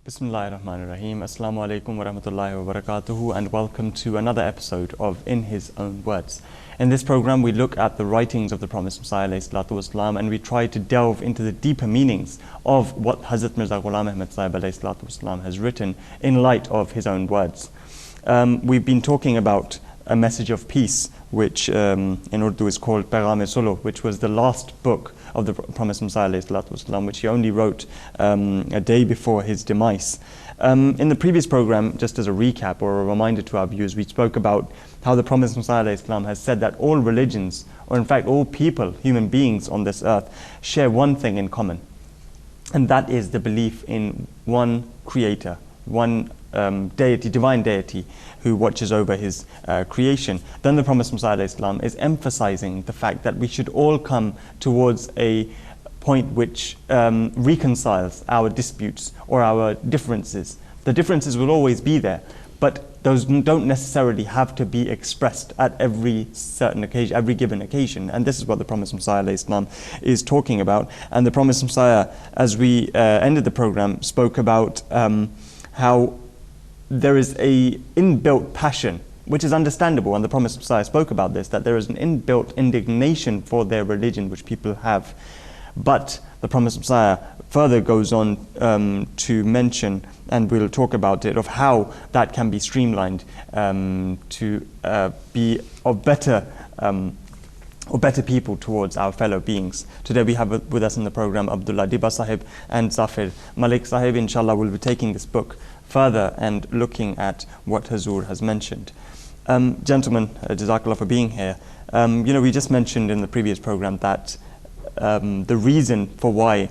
Bismillahirrahmanirrahim. Assalamu alaikum wa rahmatullahi wa barakatuhu, and welcome to another episode of In His Own Words. In this program, we look at the writings of the Promised Messiah ﷺ, and we try to delve into the deeper meanings of what Hazrat Mirza Ghulam Ahmad Sahib ﷺ has written in light of his own words. We've been talking about a message of peace, which in Urdu is called Paigam-e-Sulh, which was the last book of the Promised Messiah ﷺ, which he only wrote a day before his demise. In the previous program, just as a recap or a reminder to our viewers, we spoke about how the Promised Messiah ﷺ has said that all religions, or in fact all people, human beings on this earth, share one thing in common, and that is the belief in one creator, one deity, divine deity, who watches over his creation. Then the Promised Messiah ﷺ is emphasizing the fact that we should all come towards a point which reconciles our disputes or our differences. The differences will always be there, but those don't necessarily have to be expressed at every certain occasion, every given occasion. And this is what the Promised Messiah ﷺ is talking about. And the Promised Messiah, as we ended the program, spoke about how there is a inbuilt passion, which is understandable, and the Promised Messiah spoke about this, that there is an inbuilt indignation for their religion which people have. But the Promised Messiah further goes on to mention, and we'll talk about it, of how that can be streamlined to be of better people towards our fellow beings. Today we have with us in the program Abdullah Diba Sahib and Zafir Malik Sahib. Inshallah, we'll be taking this book further and looking at what Hazur has mentioned. Gentlemen, Jazakallah for being here. We just mentioned in the previous program that the reason for why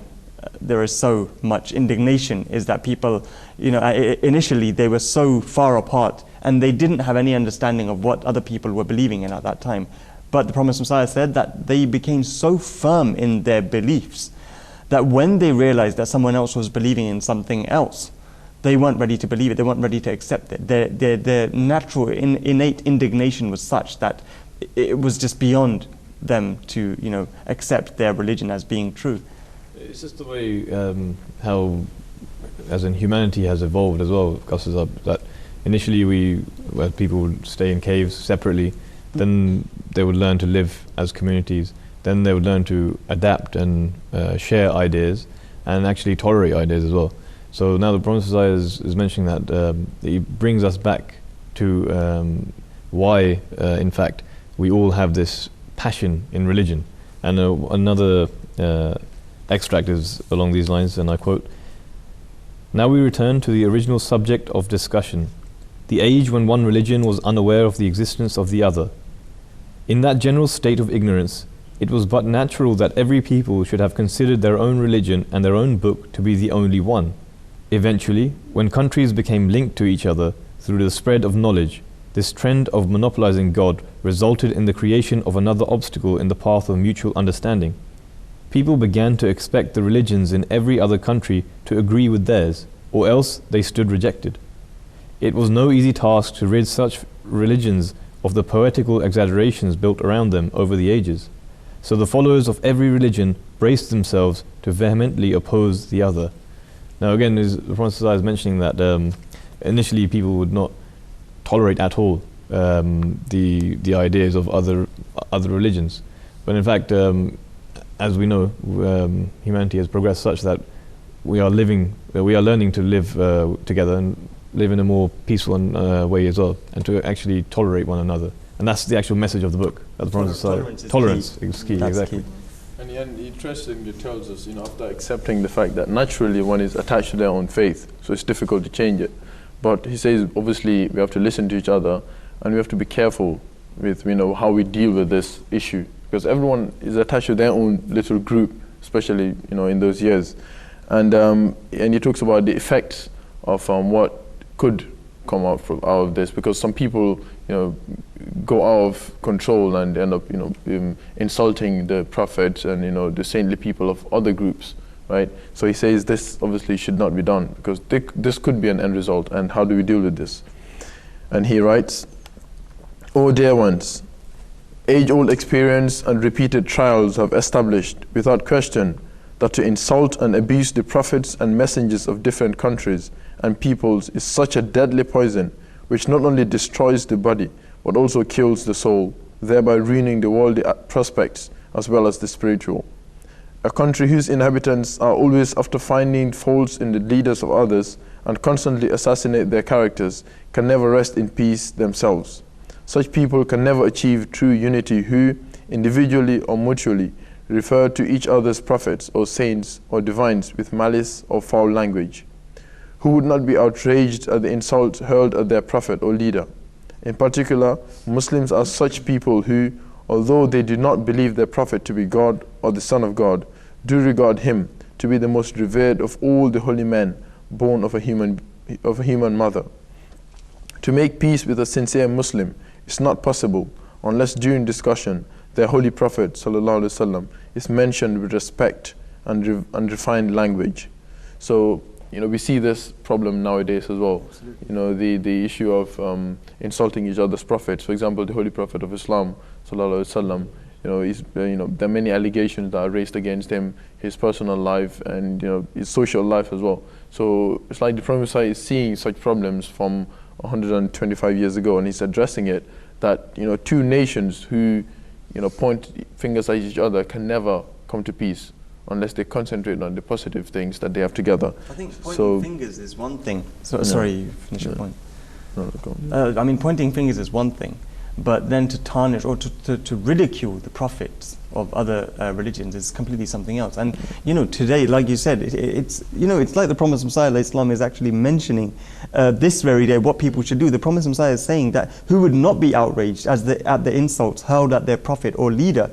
there is so much indignation is that people, initially they were so far apart and they didn't have any understanding of what other people were believing in at that time. But the Promised Messiah said that they became so firm in their beliefs that when they realized that someone else was believing in something else, they weren't ready to believe it, they weren't ready to accept it. Their natural, innate indignation was such that it was just beyond them to, accept their religion as being true. It's just the way how, as in humanity has evolved as well, Qaasid, that initially where people would stay in caves separately, then they would learn to live as communities, then they would learn to adapt and share ideas and actually tolerate ideas as well. So now the Promised Messiah is mentioning that he brings us back to why, in fact, we all have this passion in religion. And another extract is along these lines, and I quote, "Now we return to the original subject of discussion, the age when one religion was unaware of the existence of the other. In that general state of ignorance, it was but natural that every people should have considered their own religion and their own book to be the only one. Eventually, when countries became linked to each other through the spread of knowledge, this trend of monopolizing God resulted in the creation of another obstacle in the path of mutual understanding. People began to expect the religions in every other country to agree with theirs, or else they stood rejected. It was no easy task to rid such religions of the poetical exaggerations built around them over the ages. So the followers of every religion braced themselves to vehemently oppose the other." Now again, the Prophet is mentioning that initially people would not tolerate at all the ideas of other religions. But in fact, as we know, humanity has progressed such that we are learning to live together and live in a more peaceful way as well, and to actually tolerate one another. And that's the actual message of the book. Tolerance is key, exactly. Key. And interestingly tells us, after accepting the fact that naturally one is attached to their own faith, so it's difficult to change it. But he says, obviously, we have to listen to each other, and we have to be careful with, how we deal with this issue, because everyone is attached to their own little group, especially, in those years. And he talks about the effects of what could come out of this, because some people, go out of control and end up, insulting the prophets and, the saintly people of other groups, right? So he says this obviously should not be done, because this could be an end result, and how do we deal with this? And he writes, "O dear ones, age-old experience and repeated trials have established, without question, that to insult and abuse the prophets and messengers of different countries and peoples is such a deadly poison which not only destroys the body but also kills the soul, thereby ruining the worldly prospects as well as the spiritual. A country whose inhabitants are always after finding faults in the leaders of others and constantly assassinate their characters can never rest in peace themselves. Such people can never achieve true unity who, individually or mutually, refer to each other's prophets or saints or divines with malice or foul language. Who would not be outraged at the insult hurled at their prophet or leader? In particular, Muslims are such people who, although they do not believe their prophet to be God or the Son of God, do regard him to be the most revered of all the holy men born of a human mother. To make peace with a sincere Muslim is not possible unless during discussion their holy prophet ﷺ is mentioned with respect and refined language. So, we see this problem nowadays as well. Absolutely. The issue of insulting each other's prophets. For example, the holy prophet of Islam ﷺ, there are many allegations that are raised against him, his personal life and his social life as well. So it's like the Prophet is seeing such problems from 125 years ago, and he's addressing it, that two nations who point fingers at each other can never come to peace unless they concentrate on the positive things that they have together. I think pointing fingers is one thing. Sorry, you finish your point. No, go on. Pointing fingers is one thing, but then to tarnish or to ridicule the prophets of other religions is completely something else. And today, like you said, it's like the Promised Messiah Islam is actually mentioning this very day what people should do. The Promised Messiah is saying that who would not be outraged at the insults hurled at their prophet or leader.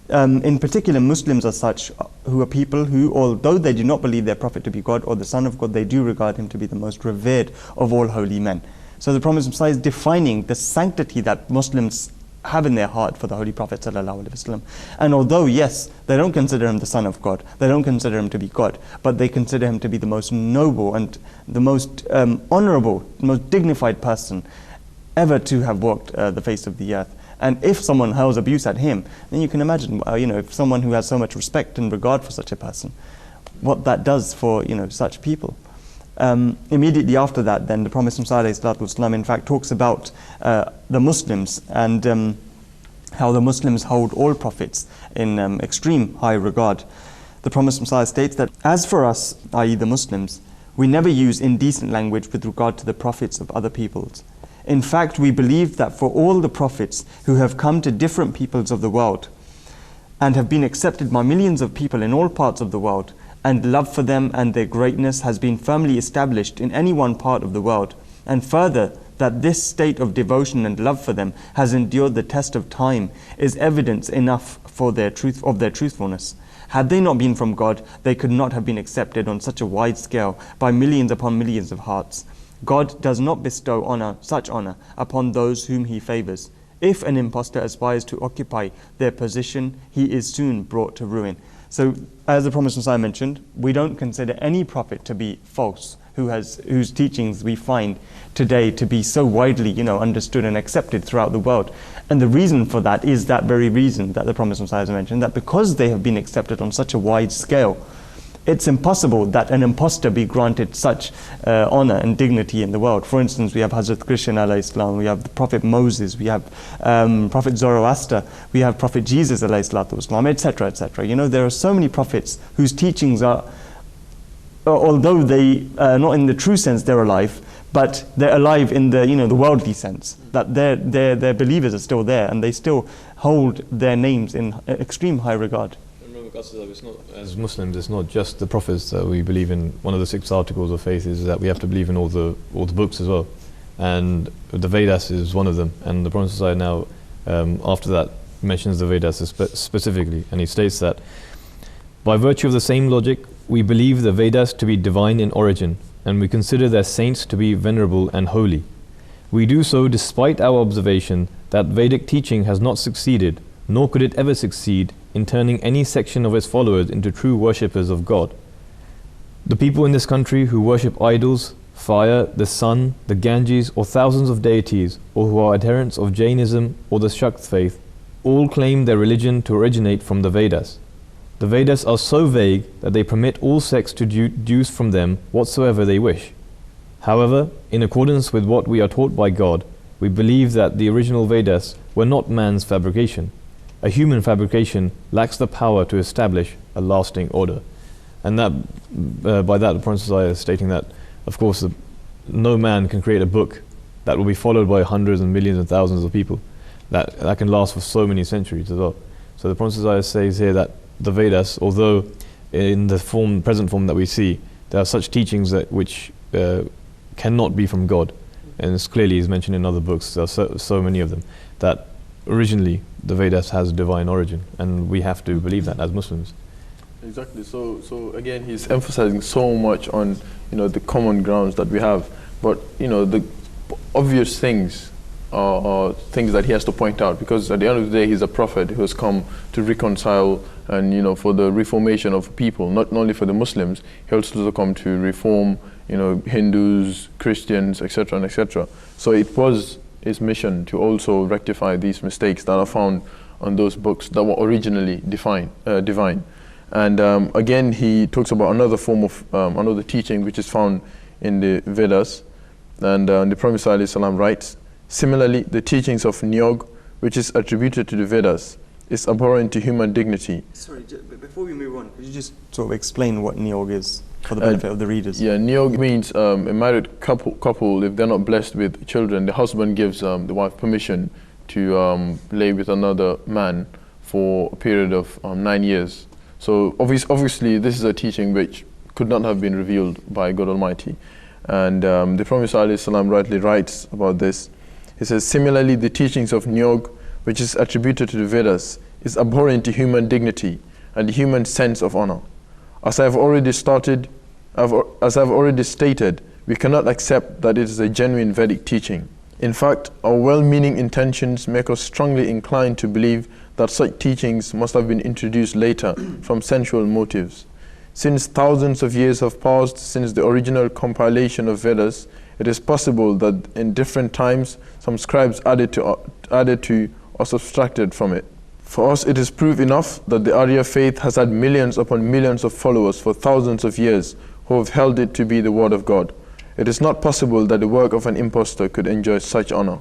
In particular, Muslims are such who are people who, although they do not believe their prophet to be God or the Son of God, they do regard him to be the most revered of all holy men. So the Promised Messiah is defining the sanctity that Muslims have in their heart for the Holy Prophet ﷺ. And although, yes, they don't consider him the Son of God, they don't consider him to be God, but they consider him to be the most noble and the most honorable, most dignified person ever to have walked the face of the earth. And if someone hurls abuse at him, then you can imagine, if someone who has so much respect and regard for such a person, what that does for, such people. Immediately after that, then the Prophet ﷺ in fact talks about the Muslims and how the Muslims hold all prophets in extreme high regard. The Prophet ﷺ states that, as for us, i.e. the Muslims, we never use indecent language with regard to the prophets of other peoples. In fact, we believe that for all the prophets who have come to different peoples of the world and have been accepted by millions of people in all parts of the world, and love for them and their greatness has been firmly established in any one part of the world, and further, that this state of devotion and love for them has endured the test of time, is evidence enough for their truthfulness. Had they not been from God, they could not have been accepted on such a wide scale by millions upon millions of hearts. God does not bestow such honor upon those whom he favors. If an impostor aspires to occupy their position, he is soon brought to ruin. So, as the Prophet ﷺ mentioned, we don't consider any prophet to be false, whose teachings we find today to be so widely, understood and accepted throughout the world. And the reason for that is that very reason that the Prophet ﷺ mentioned, that because they have been accepted on such a wide scale, it's impossible that an impostor be granted such honor and dignity in the world. For instance, we have Hazrat Krishna alayhi salam, we have the Prophet Moses, we have Prophet Zoroaster, we have Prophet Jesus alayhi salatu wasalam, etc., etc. There are so many prophets whose teachings are, although they not in the true sense they're alive, but they're alive in the the worldly sense, that their believers are still there and they still hold their names in extreme high regard. It's not, as Muslims, it's not just the prophets that we believe in. One of the 6 articles of faith is that we have to believe in all the books as well, and the Vedas is one of them. And the Prophet ﷺ now, after that, mentions the Vedas specifically, and he states that, by virtue of the same logic, we believe the Vedas to be divine in origin, and we consider their saints to be venerable and holy. We do so despite our observation that Vedic teaching has not succeeded, nor could it ever succeed, in turning any section of its followers into true worshippers of God. The people in this country who worship idols, fire, the sun, the Ganges, or thousands of deities, or who are adherents of Jainism or the Shakt faith, all claim their religion to originate from the Vedas. The Vedas are so vague that they permit all sects to deduce from them whatsoever they wish. However, in accordance with what we are taught by God, we believe that the original Vedas were not man's fabrication. A human fabrication lacks the power to establish a lasting order. And that, by that, the Prophet is stating that, of course, no man can create a book that will be followed by hundreds and millions and thousands of people that can last for so many centuries as well. So the Prophet says here that the Vedas, although in the present form that we see, there are such teachings that which cannot be from God, and it's clearly is mentioned in other books. There are so many of them that originally the Vedas has divine origin, and we have to believe that as Muslims. Exactly. So again, he's emphasizing so much on the common grounds that we have, but the obvious things are things that he has to point out, because at the end of the day, he's a prophet who has come to reconcile and for the reformation of people, not only for the Muslims. He also come to reform Hindus, Christians, etc. and etc. So it was his mission to also rectify these mistakes that are found on those books that were originally divine. And again, he talks about another form of another teaching which is found in the Vedas, and the Prophet ﷺ writes, similarly, the teachings of Niyog, which is attributed to the Vedas, is abhorrent to human dignity. Sorry, before we move on, could you just sort of explain what Niyog is for the benefit of the readers? Yeah, Niyog means a married couple, if they're not blessed with children, the husband gives the wife permission to lay with another man for a period of 9 years. So obviously this is a teaching which could not have been revealed by God Almighty. And the Prophet ﷺ rightly writes about this. He says, similarly, the teachings of Niyog, which is attributed to the Vedas, is abhorrent to human dignity and the human sense of honor. As I have already stated, we cannot accept that it is a genuine Vedic teaching. In fact, our well-meaning intentions make us strongly inclined to believe that such teachings must have been introduced later from sensual motives. Since thousands of years have passed since the original compilation of Vedas, it is possible that in different times some scribes added to or subtracted from it. For us, it is proof enough that the Arya faith has had millions upon millions of followers for thousands of years who have held it to be the word of God. It is not possible that the work of an impostor could enjoy such honor.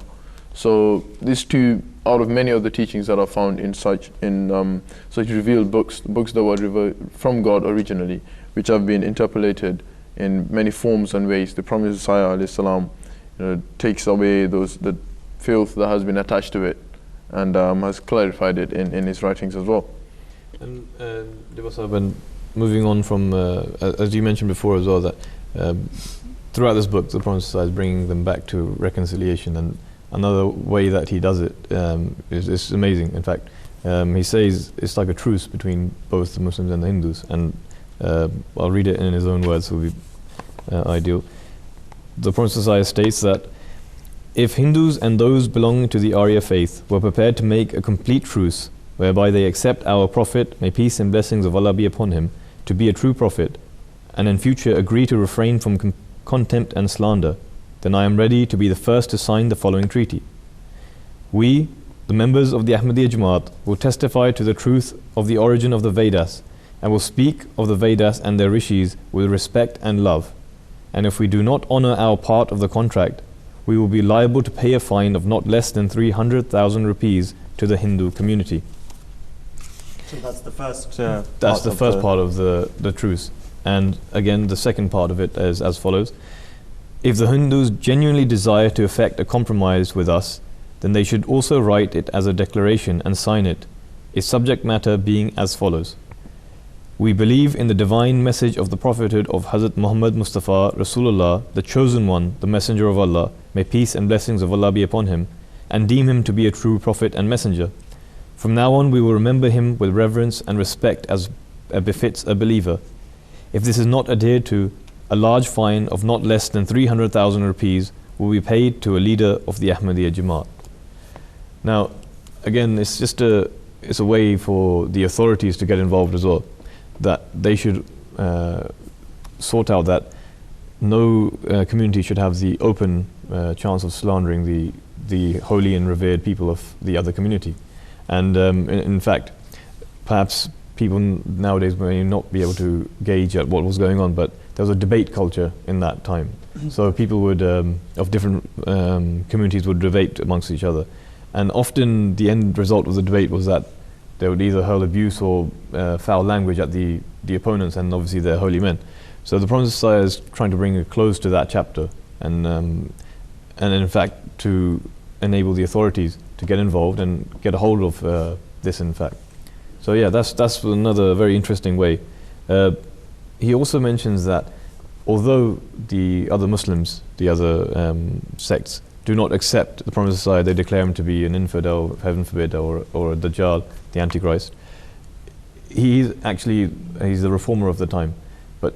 So these two out of many of the teachings that are found in such revealed books that were revealed from God originally, which have been interpolated in many forms and ways. The Prophet ﷺ takes away the filth that has been attached to it, and has clarified it in his writings as well. And moving on from, as you mentioned before as well, that throughout this book, the Prophet is bringing them back to reconciliation, and another way that he does it is amazing. In fact, he says it's like a truce between both the Muslims and the Hindus, and I'll read it in his own words, so it will be ideal. The Prophet states that if Hindus and those belonging to the Arya faith were prepared to make a complete truce, whereby they accept our Prophet, may peace and blessings of Allah be upon him, to be a true Prophet, and in future agree to refrain from contempt and slander, then I am ready to be the first to sign the following treaty. We, the members of the Ahmadiyya Jamaat, will testify to the truth of the origin of the Vedas, and will speak of the Vedas and their rishis with respect and love. And if we do not honor our part of the contract, we will be liable to pay a fine of not less than 300,000 rupees to the Hindu community. So that's the first part of the truce. And again, the second part of it is as follows. If the Hindus genuinely desire to effect a compromise with us, then they should also write it as a declaration and sign it, its subject matter being as follows. We believe in the divine message of the prophethood of Hazrat Muhammad Mustafa Rasulullah, the chosen one, the messenger of Allah, may peace and blessings of Allah be upon him, and deem him to be a true prophet and messenger. From now on we will remember him with reverence and respect as befits a believer. If this is not adhered to, a large fine of not less than 300,000 rupees will be paid to a leader of the Ahmadiyya Jamaat. Now, again, it's a way for the authorities to get involved as well, that they should sort out that no community should have the open chance of slandering the holy and revered people of the other community. And in fact, perhaps people nowadays may not be able to gauge at what was going on, but there was a debate culture in that time. So people would, of different communities would debate amongst each other. And often the end result of the debate was that they would either hurl abuse or foul language at the opponents and obviously their holy men. So the Promised Messiah is trying to bring a close to that chapter and in fact to enable the authorities to get involved and get a hold of this in fact. So yeah, that's another very interesting way. He also mentions that although the other Muslims, the other sects, do not accept the Promised Messiah, they declare him to be an infidel, heaven forbid, or a Dajjal, the Antichrist. He's the reformer of the time. But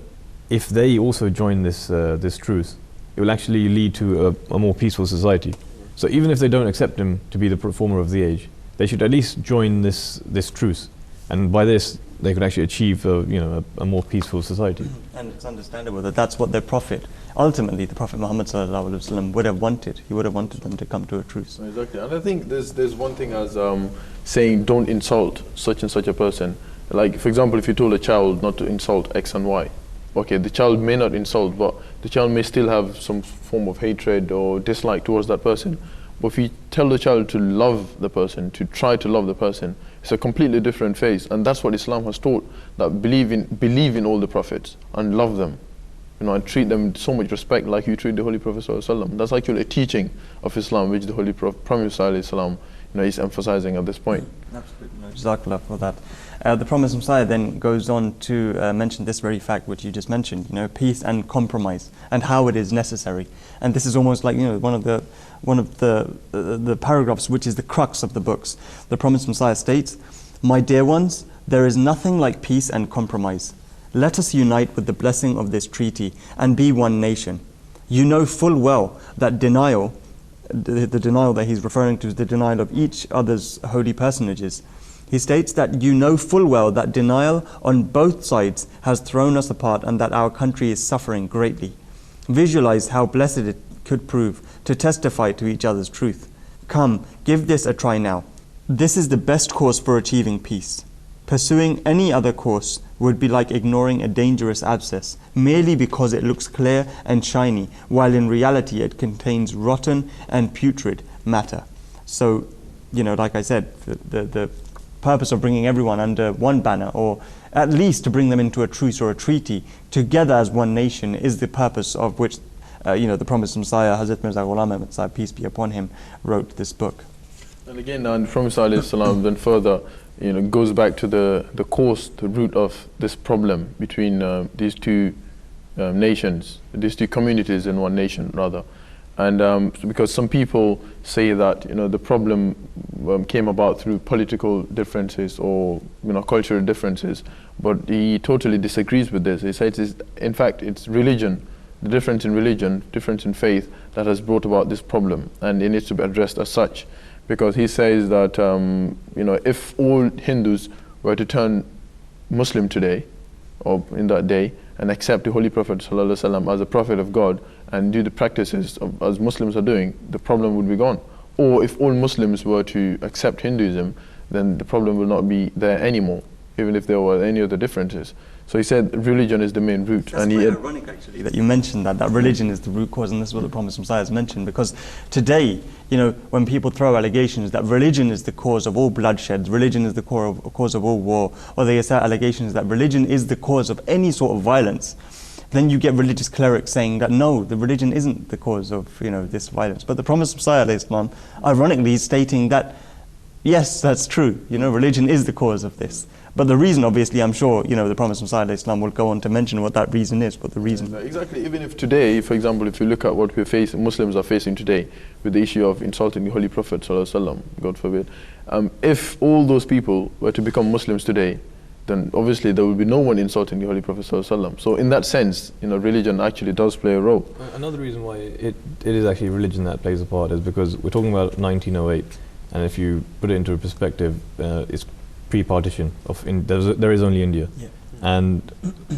if they also join this truth, it will actually lead to a more peaceful society. So even if they don't accept him to be the reformer of the age, they should at least join this truth. And by this, they could actually achieve a more peaceful society. And it's understandable that that's what their prophet, ultimately the Prophet Muhammad ﷺ would have wanted. He would have wanted them to come to a truce. Exactly. And I think there's one thing as saying don't insult such and such a person. Like, for example, if you told a child not to insult X and Y, okay, the child may not insult, but the child may still have some form of hatred or dislike towards that person. But if you tell the child to love the person, to try to love the person, it's a completely different phase. And that's what Islam has taught, that believe in all the prophets and love them, and treat them with so much respect like you treat the Holy Prophet ﷺ. That's actually a teaching of Islam which the Holy Prophet ﷺ is emphasizing at this point. Absolutely. Jazakallah for that. The Promised Messiah then goes on to mention this very fact which you just mentioned, peace and compromise, and how it is necessary. And this is almost like one of the paragraphs which is the crux of the books. The Promised Messiah states, "My dear ones, there is nothing like peace and compromise. Let us unite with the blessing of this treaty and be one nation. You know full well that denial, the denial that he's referring to is the denial of each other's holy personages. He states that you know full well that denial on both sides has thrown us apart and that our country is suffering greatly. Visualize how blessed it could prove to testify to each other's truth. Come, give this a try now. This is the best course for achieving peace. Pursuing any other course would be like ignoring a dangerous abscess merely because it looks clear and shiny, while in reality it contains rotten and putrid matter." So, like I said, the purpose of bringing everyone under one banner, or at least to bring them into a truce or a treaty together as one nation, is the purpose of which the Promised Messiah, Hazrat Mirza Ghulam Ahmad Sahib, peace be upon him, wrote this book. And again, the Prophet ﷺ then further goes back to the cause, the root of this problem between these two nations, these two communities in one nation rather. And because some people say that the problem came about through political differences or cultural differences, but he totally disagrees with this. He says in fact it's religion, the difference in religion, difference in faith, that has brought about this problem, and it needs to be addressed as such. Because he says that if all Hindus were to turn Muslim today, or in that day, and accept the Holy Prophet ﷺ as a prophet of God and do the practices as Muslims are doing, the problem would be gone. Or if all Muslims were to accept Hinduism, then the problem will not be there anymore, even if there were any other differences. So he said religion is the main root. That's quite ironic actually that you mentioned that religion is the root cause, and this is what the Promised Messiah has mentioned, because today, when people throw allegations that religion is the cause of all bloodshed, religion is the cause of all war, or they assert allegations that religion is the cause of any sort of violence, then you get religious clerics saying that no, the religion isn't the cause of this violence. But the Promised Messiah, Islam, ironically, is stating that yes, that's true. Religion is the cause of this. But the reason, obviously, I'm sure, the Promised Messiah Islam will go on to mention what that reason is, what the reason. Exactly. Even if today, for example, if you look at what Muslims are facing today with the issue of insulting the Holy Prophet ﷺ, God forbid, if all those people were to become Muslims today, then obviously there will be no one insulting the Holy Prophet ﷺ. So in that sense, religion actually does play a role. Another reason why it is actually religion that plays a part is because we're talking about 1908, and if you put it into a perspective, it's pre-partition there is only India. Yeah. And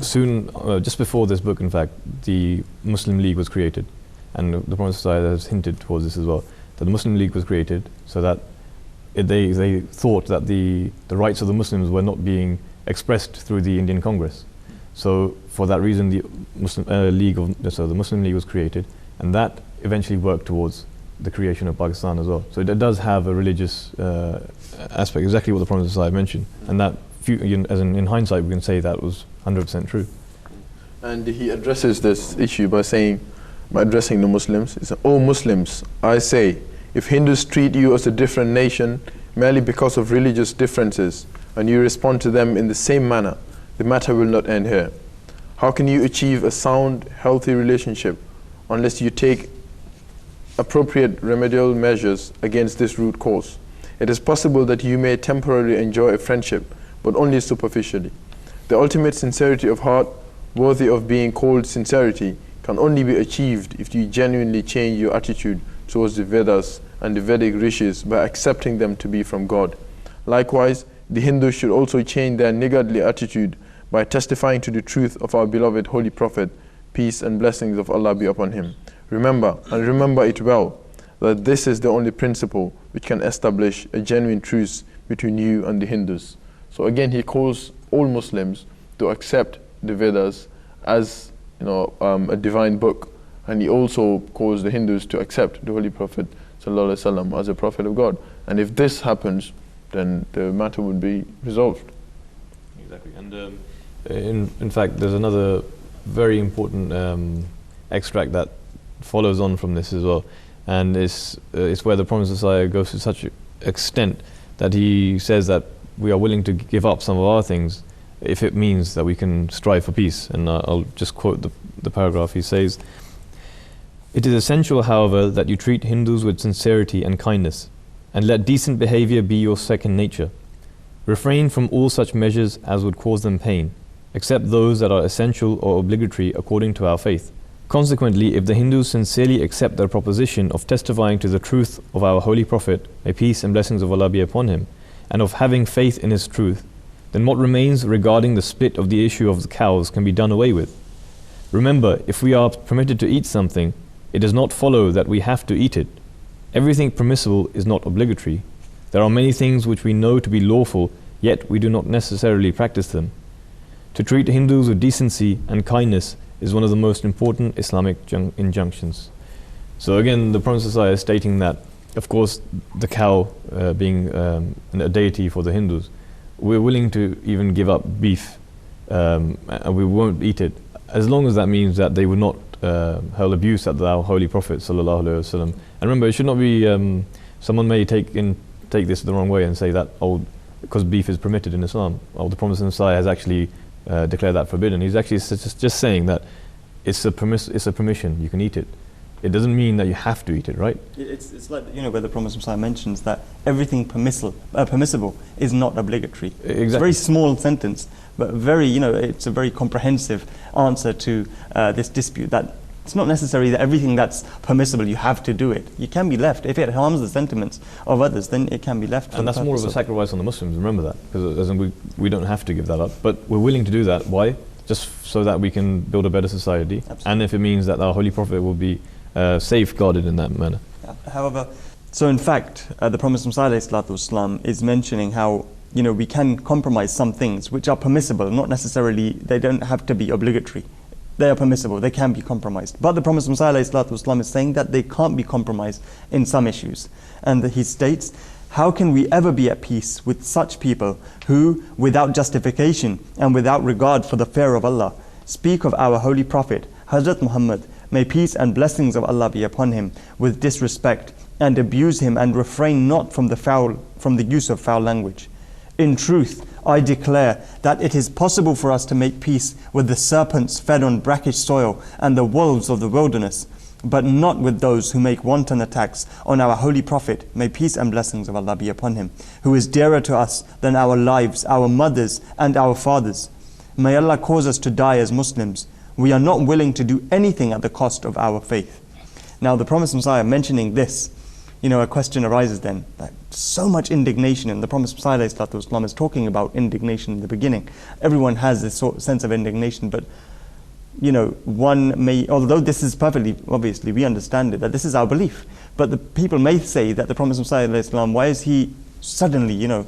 soon, just before this book, in fact, the Muslim League was created, and the Prophet ﷺ has hinted towards this as well, that the Muslim League was created so that they thought that the rights of the Muslims were not being expressed through the Indian Congress. So for that reason, the the Muslim League was created, and that eventually worked towards the creation of Pakistan as well. So it does have a religious aspect, exactly what the Prophet ﷺ mentioned, and that, in hindsight, we can say that was 100% true. And he addresses this issue by addressing the Muslims. He said, "O Muslims, I say, if Hindus treat you as a different nation merely because of religious differences, and you respond to them in the same manner, the matter will not end here. How can you achieve a sound, healthy relationship unless you take appropriate remedial measures against this root cause? It is possible that you may temporarily enjoy a friendship, but only superficially. The ultimate sincerity of heart, worthy of being called sincerity, can only be achieved if you genuinely change your attitude towards the Vedas and the Vedic rishis by accepting them to be from God. Likewise, the Hindus should also change their niggardly attitude by testifying to the truth of our beloved Holy Prophet, peace and blessings of Allah be upon him. Remember, and remember it well, that this is the only principle which can establish a genuine truce between you and the Hindus." So again, he calls all Muslims to accept the Vedas as a divine book, and he also calls the Hindus to accept the Holy Prophet ﷺ as a prophet of God. And if this happens, then the matter would be resolved. Exactly. And in fact, there's another very important extract that follows on from this as well, and it's where the Prophet ﷺ goes to such extent that he says that we are willing to give up some of our things if it means that we can strive for peace. And I'll just quote the paragraph. He says, "It is essential, however, that you treat Hindus with sincerity and kindness, and let decent behavior be your second nature. Refrain from all such measures as would cause them pain, except those that are essential or obligatory according to our faith. Consequently, if the Hindus sincerely accept their proposition of testifying to the truth of our Holy Prophet, may peace and blessings of Allah be upon him, and of having faith in his truth, then what remains regarding the split of the issue of the cows can be done away with. Remember, if we are permitted to eat something, it does not follow that we have to eat it. Everything permissible is not obligatory. There are many things which we know to be lawful, yet we do not necessarily practice them. To treat Hindus with decency and kindness is one of the most important Islamic injunctions." So again, the Prophet ﷺ is stating that, of course, the cow being a deity for the Hindus, we're willing to even give up beef, and we won't eat it, as long as that means that they would not hurl abuse at our Holy Prophet ﷺ. And remember, it should not be, someone may take this the wrong way and say that, because beef is permitted in Islam. The Prophet ﷺ has actually declared that forbidden. He's actually just saying that it's a permission, you can eat it. It doesn't mean that you have to eat it, right? It's like, where the Prophet ﷺ mentions that everything permissible is not obligatory. Exactly. It's a very small sentence, but it's a very comprehensive answer to this dispute, that it's not necessary that everything that's permissible, you have to do it. You can be left. If it harms the sentiments of others, then it can be left. And that's more of a sacrifice on the Muslims, remember that. Because we don't have to give that up, but we're willing to do that. Why? Just so that we can build a better society. Absolutely. And if it means that our Holy Prophet will be safeguarded in that manner. However, so in fact, the Prophet ﷺ is mentioning how we can compromise some things which are permissible, not necessarily, they don't have to be obligatory. They are permissible, they can be compromised. But the Prophet ﷺ is saying that they can't be compromised in some issues. And he states, "How can we ever be at peace with such people who, without justification and without regard for the fear of Allah, speak of our Holy Prophet, Hazrat Muhammad, may peace and blessings of Allah be upon him, with disrespect, and abuse him and refrain not from the use of foul language? In truth, I declare that it is possible for us to make peace with the serpents fed on brackish soil and the wolves of the wilderness, but not with those who make wanton attacks on our Holy Prophet, may peace and blessings of Allah be upon him, who is dearer to us than our lives, our mothers and our fathers. May Allah cause us to die as Muslims. We are not willing to do anything at the cost of our faith." Now the Prophet ﷺ mentioning this, a question arises then, that so much indignation, and the Prophet ﷺ is talking about indignation in the beginning. Everyone has this sense of indignation, but one may, although this is perfectly, obviously we understand it, that this is our belief, but the people may say that the Prophet ﷺ, why is he suddenly,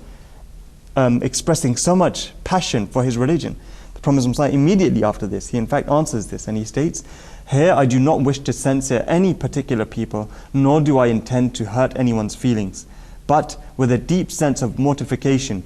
expressing so much passion for his religion. The Prophet Muhammad immediately after this, he in fact answers this and he states, "Here I do not wish to censure any particular people, nor do I intend to hurt anyone's feelings. But with a deep sense of mortification,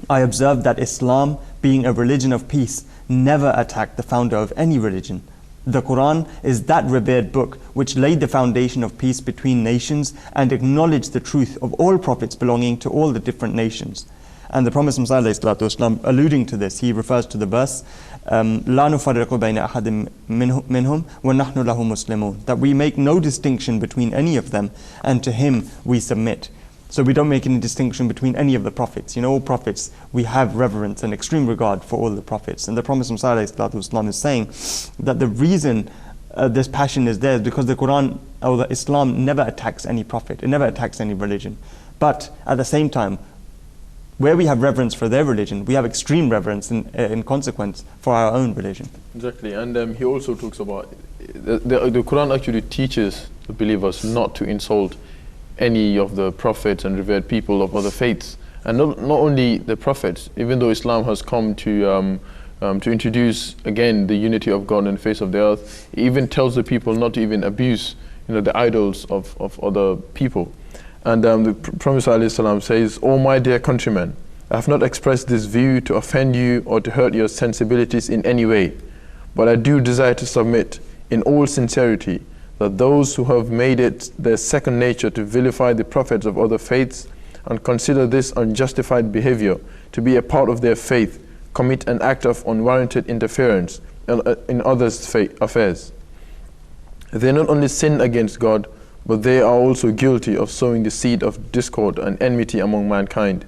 I observe that Islam, being a religion of peace, never attacked the founder of any religion. The Quran is that revered book which laid the foundation of peace between nations and acknowledged the truth of all prophets belonging to all the different nations." And the Prophet ﷺ, alluding to this, he refers to the verse, "La nufarriqu bayna ahadin minhum wa nahnu lahu muslimun," that we make no distinction between any of them, and to him we submit. So we don't make any distinction between any of the prophets. You know, all prophets, we have reverence and extreme regard for all the prophets. And the Prophet ﷺ is saying that the reason this passion is there is because the Quran or the Islam never attacks any prophet. It never attacks any religion. But at the same time, where we have reverence for their religion, we have extreme reverence in consequence for our own religion. Exactly, and he also talks about, the Quran actually teaches the believers not to insult any of the prophets and revered people of other faiths. And not only the prophets, even though Islam has come to introduce again the unity of God on the face of the earth, it even tells the people not to even abuse, you know, the idols of other people. And the Prophet ﷺ says, "O my dear countrymen, I have not expressed this view to offend you or to hurt your sensibilities in any way, but I do desire to submit in all sincerity that those who have made it their second nature to vilify the prophets of other faiths and consider this unjustified behavior to be a part of their faith commit an act of unwarranted interference in others' affairs. They not only sin against God, but they are also guilty of sowing the seed of discord and enmity among mankind.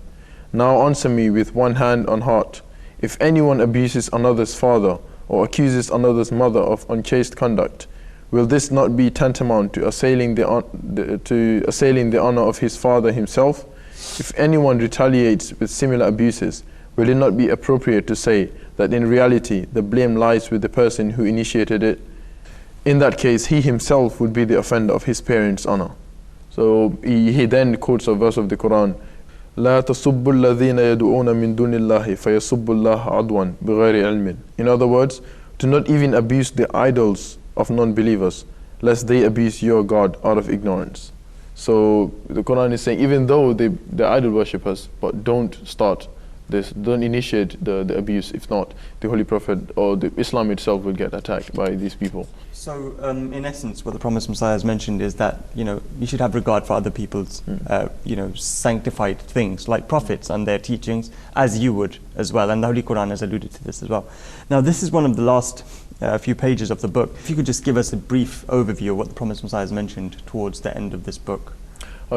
Now answer me with one hand on heart. If anyone abuses another's father or accuses another's mother of unchaste conduct, will this not be tantamount to assailing the honor of his father himself? If anyone retaliates with similar abuses, will it not be appropriate to say that in reality the blame lies with the person who initiated it? In that case, he himself would be the offender of his parents' honor." So he then quotes a verse of the Quran, "لا تسبوا الذين يدعون من دون الله فيسبوا الله عدوا بغير علم." In other words, do not even abuse the idols of non-believers, lest they abuse your God out of ignorance. So the Quran is saying, even though they're idol worshippers, but don't start this, don't initiate the abuse. If not, the Holy Prophet or the Islam itself will get attacked by these people. So in essence, what the Promised Messiah has mentioned is that, you know, you should have regard for other people's you know, sanctified things like prophets and their teachings, as you would as well, and the Holy Quran has alluded to this as well. Now this is one of the last few pages of the book. If you could just give us a brief overview of what the Promised Messiah has mentioned towards the end of this book.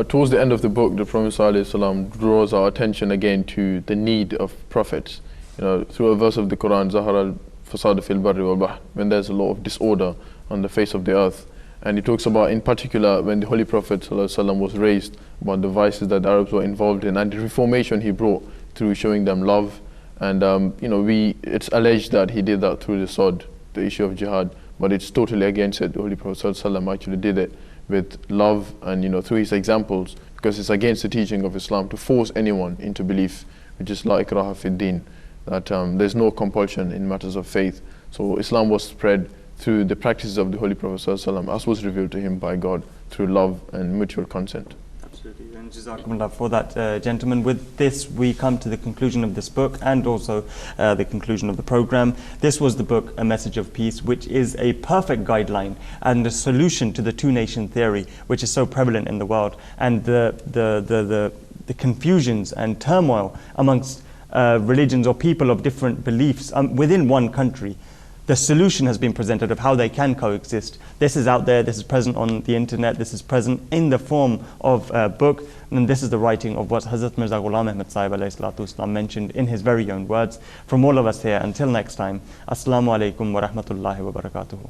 Towards the end of the book, the Prophet ﷺ draws our attention again to the need of prophets. You know, through a verse of the Quran, "Zahara al-fasad fil barri wal bahr," when there's a lot of disorder on the face of the earth. And he talks about, in particular, when the Holy Prophet ﷺ was raised, about the vices that the Arabs were involved in and the reformation he brought through showing them love. And you know, it's alleged that he did that through the sword, the issue of jihad, but it's totally against it. The Holy Prophet ﷺ actually did it with love and, you know, through his examples, because it's against the teaching of Islam to force anyone into belief, which is la ikraha fi din, that there's no compulsion in matters of faith. So Islam was spread through the practices of the Holy Prophet ﷺ, as was revealed to him by God, through love and mutual consent. Absolutely, and Jazakumullah for that, gentlemen. With this, we come to the conclusion of this book and also the conclusion of the program. This was the book, A Message of Peace, which is a perfect guideline and a solution to the two-nation theory, which is so prevalent in the world, and the confusions and turmoil amongst religions or people of different beliefs within one country. The solution has been presented of how they can coexist. This is out there, this is present on the internet, this is present in the form of a book, and this is the writing of what Hazrat Mirza Ghulam Ahmad Sahib alayhi salatu wasalam mentioned in his very own words. From all of us here, until next time, Assalamu alaikum wa rahmatullahi wa barakatuhu.